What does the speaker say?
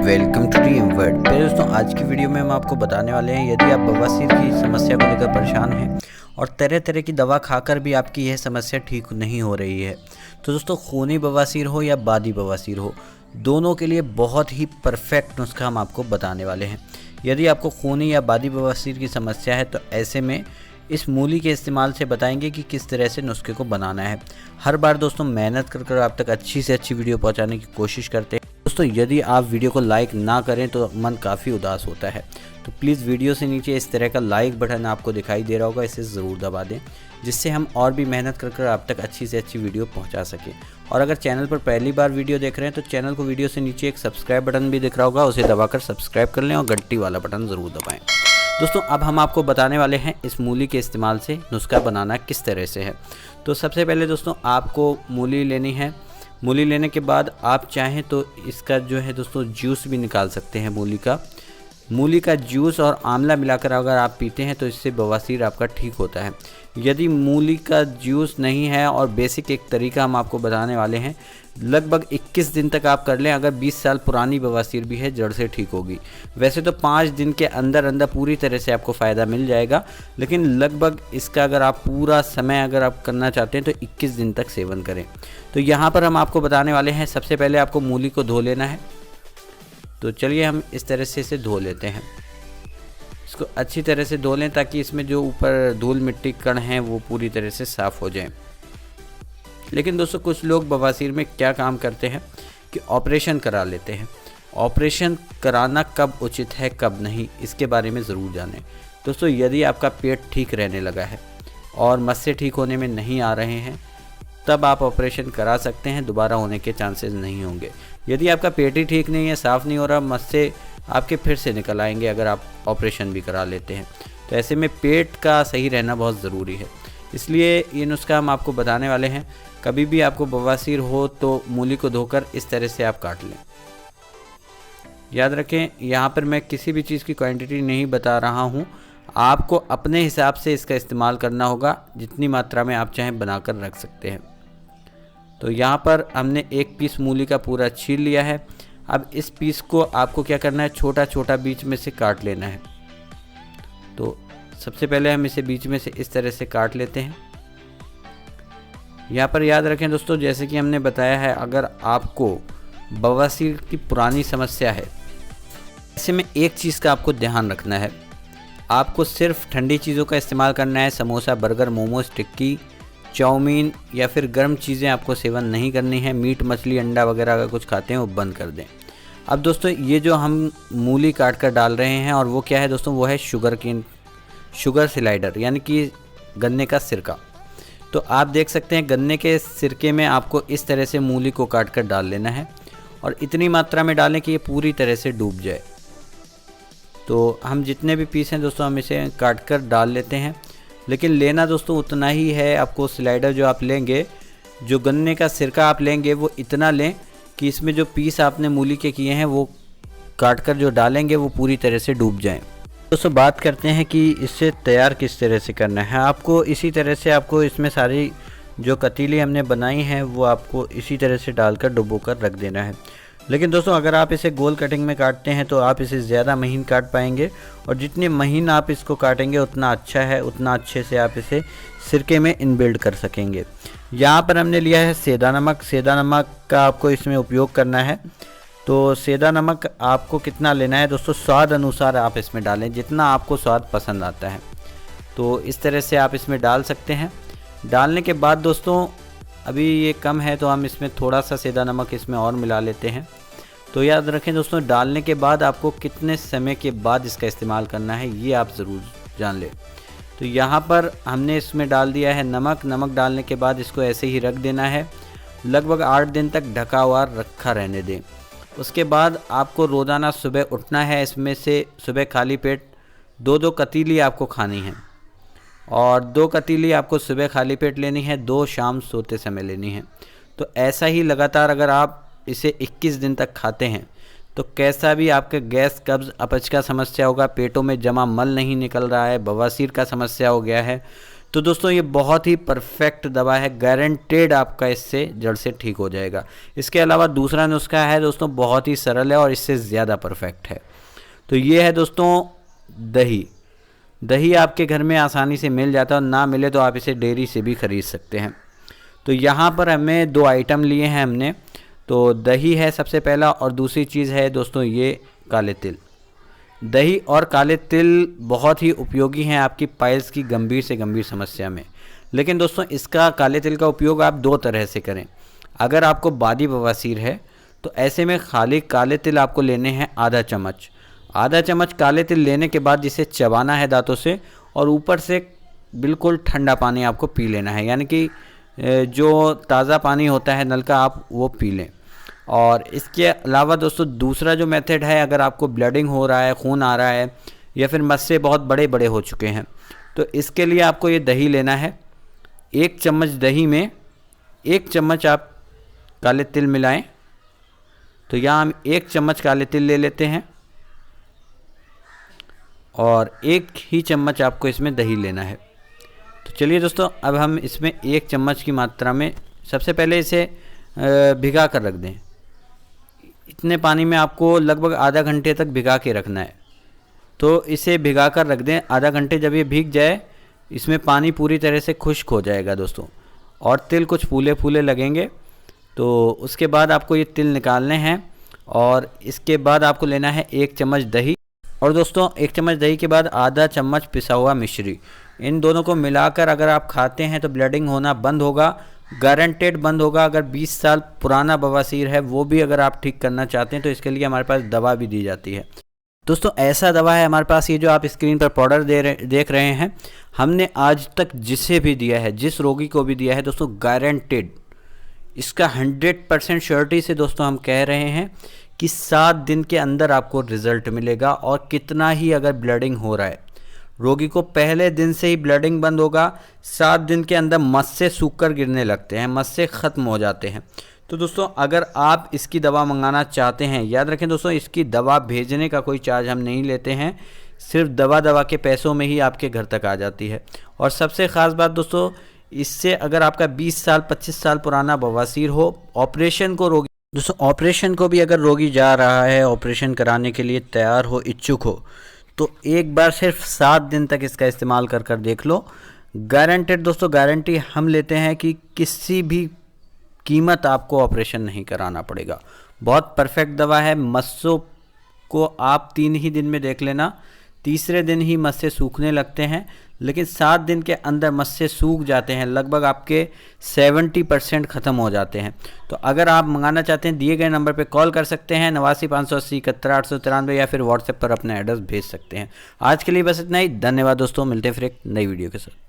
Welcome to dream world. पहले दोस्तों आज की वीडियो में हम आपको बताने वाले हैं, यदि आप बवासीर की समस्या को लेकर परेशान हैं और तरह तरह की दवा खाकर भी आपकी यह समस्या ठीक नहीं हो रही है, तो दोस्तों खूनी बवासीर हो या बादी बवासीर हो, दोनों के लिए बहुत ही परफेक्ट नुस्खा हम आपको बताने वाले हैं। यदि आपको खूनी या बादी बवासीर की समस्या है तो ऐसे में इस मूली के इस्तेमाल से बताएंगे कि किस तरह से नुस्खे को बनाना है। हर बार दोस्तों मेहनत कर आप तक अच्छी से अच्छी वीडियो पहुंचाने की कोशिश करते हैं। दोस्तों यदि आप वीडियो को लाइक ना करें तो मन काफ़ी उदास होता है, तो प्लीज़ वीडियो से नीचे इस तरह का लाइक बटन आपको दिखाई दे रहा होगा, इसे ज़रूर दबा दें, जिससे हम और भी मेहनत कर आप तक अच्छी से अच्छी वीडियो पहुंचा सकें। और अगर चैनल पर पहली बार वीडियो देख रहे हैं तो चैनल को वीडियो से नीचे एक सब्सक्राइब बटन भी दिख रहा होगा, उसे दबाकर सब्सक्राइब कर लें और घंटी वाला बटन ज़रूर दबाएँ। दोस्तों अब हम आपको बताने वाले हैं इस मूली के इस्तेमाल से नुस्खा बनाना किस तरह से है। तो सबसे पहले दोस्तों आपको मूली लेनी है। मूली लेने के बाद आप चाहें तो इसका जो है दोस्तों जूस भी निकाल सकते हैं। मूली का जूस और आंवला मिलाकर अगर आप पीते हैं तो इससे बवासीर आपका ठीक होता है। यदि मूली का जूस नहीं है और बेसिक एक तरीका हम आपको बताने वाले हैं, लगभग 21 दिन तक आप कर लें। अगर 20 साल पुरानी बवासीर भी है जड़ से ठीक होगी। वैसे तो 5 दिन के अंदर अंदर पूरी तरह से आपको फ़ायदा मिल जाएगा, लेकिन लगभग इसका अगर आप पूरा समय अगर आप करना चाहते हैं तो 21 दिन तक सेवन करें। तो यहाँ पर हम आपको बताने वाले हैं, सबसे पहले आपको मूली को धो लेना है। तो चलिए हम इस तरह से इसे धो लेते हैं। इसको अच्छी तरह से धो लें ताकि इसमें जो ऊपर धूल मिट्टी कण हैं वो पूरी तरह से साफ़ हो जाएं। लेकिन दोस्तों कुछ लोग बवासीर में क्या काम करते हैं कि ऑपरेशन करा लेते हैं। ऑपरेशन कराना कब उचित है कब नहीं, इसके बारे में ज़रूर जानें। दोस्तों यदि आपका पेट ठीक रहने लगा है और मस्से ठीक होने में नहीं आ रहे हैं तब आप ऑपरेशन करा सकते हैं, दोबारा होने के चांसेस नहीं होंगे। यदि आपका पेट ही ठीक नहीं है, साफ़ नहीं हो रहा, मस्से आपके फिर से निकल आएंगे अगर आप ऑपरेशन भी करा लेते हैं। तो ऐसे में पेट का सही रहना बहुत ज़रूरी है, इसलिए ये नुस्खा हम आपको बताने वाले हैं। कभी भी आपको बवासीर हो तो मूली को धोकर इस तरह से आप काट लें। याद रखें यहाँ पर मैं किसी भी चीज़ की क्वांटिटी नहीं बता रहा हूँ, आपको अपने हिसाब से इसका इस्तेमाल करना होगा, जितनी मात्रा में आप चाहें बनाकर रख सकते हैं। तो यहाँ पर हमने एक पीस मूली का पूरा छील लिया है। अब इस पीस को आपको क्या करना है, छोटा छोटा बीच में से काट लेना है। तो सबसे पहले हम इसे बीच में से इस तरह से काट लेते हैं। यहाँ पर याद रखें दोस्तों, जैसे कि हमने बताया है, अगर आपको बवासीर की पुरानी समस्या है, ऐसे में एक चीज़ का आपको ध्यान रखना है, आपको सिर्फ ठंडी चीज़ों का इस्तेमाल करना है। समोसा, बर्गर, मोमोज, टिक्की, चाउमीन या फिर गर्म चीज़ें आपको सेवन नहीं करनी है। मीट, मछली, अंडा वगैरह अगर कुछ खाते हैं वो बंद कर दें। अब दोस्तों ये जो हम मूली काट कर डाल रहे हैं, और वो क्या है दोस्तों, वो है शुगर सिलाइडर, यानी कि गन्ने का सिरका। तो आप देख सकते हैं गन्ने के सिरके में आपको इस तरह से मूली को काट कर डाल लेना है, और इतनी मात्रा में डालें कि ये पूरी तरह से डूब जाए। तो हम जितने भी पीस हैं दोस्तों हम इसे काट कर डाल लेते हैं, लेकिन लेना दोस्तों उतना ही है। आपको स्लाइडर जो आप लेंगे, जो गन्ने का सिरका आप लेंगे, वो इतना लें कि इसमें जो पीस आपने मूली के किए हैं वो काट कर जो डालेंगे वो पूरी तरह से डूब जाएं। दोस्तों बात करते हैं कि इससे तैयार किस तरह से करना है। आपको इसी तरह से आपको इसमें सारी जो कतीली हमने बनाई हैं वो आपको इसी तरह से डालकर डुबो कर रख देना है। लेकिन दोस्तों अगर आप इसे गोल कटिंग में काटते हैं तो आप इसे ज़्यादा महीन काट पाएंगे, और जितनी महीन आप इसको काटेंगे उतना अच्छा है, उतना अच्छे से आप इसे सिरके में इनबिल्ड कर सकेंगे। यहाँ पर हमने लिया है सेंधा नमक। सेंधा नमक का आपको इसमें उपयोग करना है। तो सेंधा नमक आपको कितना लेना है दोस्तों, स्वाद अनुसार आप इसमें डालें, जितना आपको स्वाद पसंद आता है। तो इस तरह से आप इसमें डाल सकते हैं। डालने के बाद दोस्तों अभी ये कम है तो हम इसमें थोड़ा सा सेंधा नमक इसमें और मिला लेते हैं। तो याद रखें दोस्तों, डालने के बाद आपको कितने समय के बाद इसका इस्तेमाल करना है ये आप ज़रूर जान लें। तो यहाँ पर हमने इसमें डाल दिया है नमक। नमक डालने के बाद इसको ऐसे ही रख देना है, लगभग 8 दिन तक ढका हुआ रखा रहने दें। उसके बाद आपको रोज़ाना सुबह उठना है, इसमें से सुबह खाली पेट 2-2 कतीली आपको खानी है, और 2 कतीली आपको सुबह खाली पेट लेनी है, 2 शाम सोते समय लेनी है। तो ऐसा ही लगातार अगर आप इसे 21 दिन तक खाते हैं तो कैसा भी आपके गैस, कब्ज़, अपच का समस्या होगा, पेटों में जमा मल नहीं निकल रहा है, बवासीर का समस्या हो गया है, तो दोस्तों ये बहुत ही परफेक्ट दवा है, गारंटेड आपका इससे जड़ से ठीक हो जाएगा। इसके अलावा दूसरा नुस्खा है दोस्तों, बहुत ही सरल है और इससे ज़्यादा परफेक्ट है। तो ये है दोस्तों दही। दही आपके घर में आसानी से मिल जाता है और ना मिले तो आप इसे डेयरी से भी ख़रीद सकते हैं। तो यहाँ पर हमें 2 आइटम लिए हैं हमने। तो दही है सबसे पहला, और दूसरी चीज़ है दोस्तों ये काले तिल। दही और काले तिल बहुत ही उपयोगी हैं आपकी पाइल्स की गंभीर से गंभीर समस्या में। लेकिन दोस्तों इसका काले तिल का उपयोग आप 2 तरह से करें। अगर आपको बादी बवासीर है तो ऐसे में खाली काले तिल आपको लेने हैं आधा चम्मच काले तिल लेने के बाद जिसे चबाना है दांतों से, और ऊपर से बिल्कुल ठंडा पानी आपको पी लेना है, यानी कि जो ताज़ा पानी होता है नल का आप वो पी लें। और इसके अलावा दोस्तों दूसरा जो मेथड है, अगर आपको ब्लडिंग हो रहा है, खून आ रहा है या फिर मस्से बहुत बड़े बड़े हो चुके हैं, तो इसके लिए आपको ये दही लेना है। 1 चम्मच दही में 1 चम्मच आप काले तिल मिलाएं। तो यहाँ हम 1 चम्मच काले तिल ले लेते हैं और 1 ही चम्मच आपको इसमें दही लेना है। तो चलिए दोस्तों अब हम इसमें 1 चम्मच की मात्रा में सबसे पहले इसे भिगा कर रख दें। इतने पानी में आपको लगभग आधा घंटे तक भिगा के रखना है। तो इसे भिगा कर रख दें आधा घंटे। जब ये भीग जाए इसमें पानी पूरी तरह से खुश्क हो जाएगा दोस्तों, और तिल कुछ फूले फूले लगेंगे। तो उसके बाद आपको ये तिल निकालने हैं और इसके बाद आपको लेना है 1 चम्मच दही, और दोस्तों 1 चम्मच दही के बाद आधा चम्मच पिसा हुआ मिश्री। इन दोनों को मिलाकर अगर आप खाते हैं तो ब्लीडिंग होना बंद होगा, गारंटेड बंद होगा। अगर 20 साल पुराना बवासीर है वो भी अगर आप ठीक करना चाहते हैं तो इसके लिए हमारे पास दवा भी दी जाती है। दोस्तों ऐसा दवा है हमारे पास, ये जो आप स्क्रीन पर पाउडर देख रहे हैं, हमने आज तक जिसे भी दिया है, जिस रोगी को भी दिया है दोस्तों, गारंटेड इसका 100% श्योरिटी से दोस्तों हम कह रहे हैं कि 7 दिन के अंदर आपको रिजल्ट मिलेगा। और कितना ही अगर ब्लीडिंग हो रहा है, रोगी को पहले दिन से ही ब्लीडिंग बंद होगा। 7 दिन के अंदर मस्से सूखकर गिरने लगते हैं, मस्से ख़त्म हो जाते हैं। तो दोस्तों अगर आप इसकी दवा मंगाना चाहते हैं, याद रखें दोस्तों इसकी दवा भेजने का कोई चार्ज हम नहीं लेते हैं, सिर्फ दवा के पैसों में ही आपके घर तक आ जाती है। और सबसे ख़ास बात दोस्तों, इससे अगर आपका 20 साल 25 साल पुराना बवासीर हो, ऑपरेशन को भी अगर रोगी जा रहा है, ऑपरेशन कराने के लिए तैयार हो, इच्छुक हो, तो एक बार सिर्फ 7 दिन तक इसका इस्तेमाल कर देख लो। गारंटेड दोस्तों, गारंटी हम लेते हैं कि किसी भी कीमत आपको ऑपरेशन नहीं कराना पड़ेगा। बहुत परफेक्ट दवा है। मस्सों को आप 3 ही दिन में देख लेना, तीसरे दिन ही मस्से सूखने लगते हैं, लेकिन 7 दिन के अंदर मस्से सूख जाते हैं, लगभग आपके 70% ख़त्म हो जाते हैं। तो अगर आप मंगाना चाहते हैं, दिए गए नंबर पे कॉल कर सकते हैं 89 580 71 893, या फिर व्हाट्सएप पर अपना एड्रेस भेज सकते हैं। आज के लिए बस इतना ही। धन्यवाद दोस्तों, मिलते हैं फिर एक नई वीडियो के साथ।